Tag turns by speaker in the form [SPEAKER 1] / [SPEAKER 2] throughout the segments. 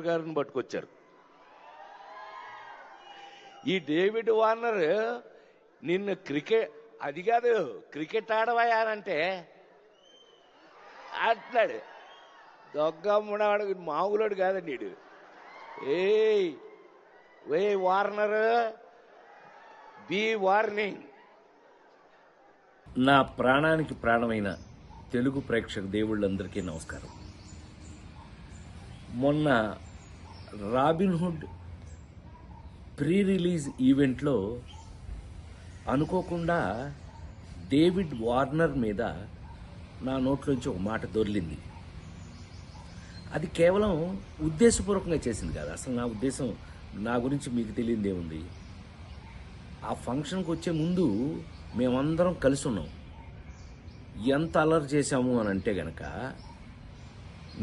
[SPEAKER 1] గారిని పట్టుకొచ్చారు. ఈ డేవిడ్ వార్నర్ నిన్ను అది కాదు క్రికెట్ ఆడవయానంటే అంటున్నాడు. దొగ్గమ్ముడాడు మామూలుడు కాదండి వీడు. ఏ వార్నర్ బీ వార్నింగ్.
[SPEAKER 2] నా ప్రాణానికి ప్రాణమైన తెలుగు ప్రేక్షక దేవుళ్ళందరికీ నమస్కారం. మొన్న రాబిన్హుడ్ ప్రీ రిలీజ్ ఈవెంట్లో అనుకోకుండా డేవిడ్ వార్నర్ మీద నా నోట్లోంచి ఒక మాట దొర్లింది. అది కేవలం ఉద్దేశపూర్వకంగా చేసింది కాదు. అసలు నా ఉద్దేశం, నా గురించి మీకు తెలియదేముంది. ఆ ఫంక్షన్కి వచ్చే ముందు మేమందరం కలిసి ఉన్నాం. ఎంత అలర్ చేశాము అని అంటే గనక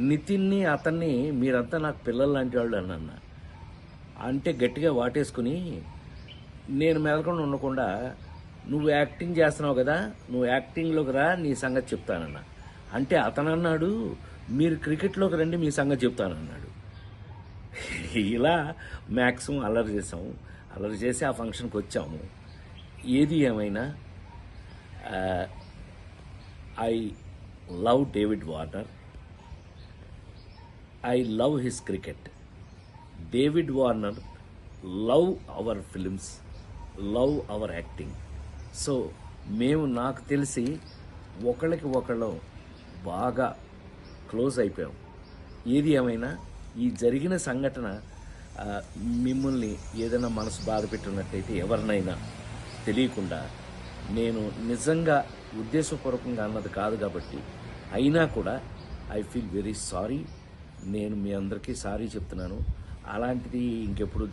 [SPEAKER 2] నితిన్ని అతన్ని మీరంతా నాకు పిల్లలు లాంటి వాళ్ళు అన్న అంటే గట్టిగా వాటేసుకుని నేను మెదకుండా ఉండకుండా నువ్వు యాక్టింగ్ చేస్తున్నావు కదా, నువ్వు యాక్టింగ్లోకి రా, నీ సంగతి చెప్తానన్నా. అంటే అతను అన్నాడు మీరు క్రికెట్లోకి రండి, మీ సంగతి చెప్తానన్నాడు. ఇలా మ్యాక్సిమం అల్లరి చేసాము. అల్లరి చేసి ఆ ఫంక్షన్కి వచ్చాము. ఏది ఏమైనా I love David Warner. I love his cricket. David Warner love our films, love our acting. So మేము నాకు తెలిసి ఒకళ్ళకి ఒకళ్ళం బాగా క్లోజ్ అయిపోయాం. ఏది ఏమైనా ఈ జరిగిన సంఘటన మిమ్మల్ని ఏదైనా మనసు బాధ పెట్టున్నట్టయితే ఎవరినైనా తెలియకుండా, నేను నిజంగా ఉద్దేశపూర్వకంగా అన్నది కాదు కాబట్టి, అయినా కూడా ఐ ఫీల్ వెరీ సారీ. నేను మీ అందరికీ సారీ చెప్తున్నాను. అలాంటిది ఇంకెప్పుడు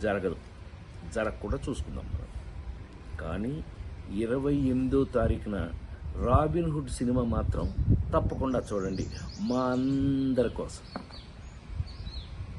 [SPEAKER 2] జరగకుండా చూసుకుందాం మనం. కానీ 28వ తారీఖున రాబిన్హుడ్ సినిమా మాత్రం తప్పకుండా చూడండి, మా అందరి కోసం.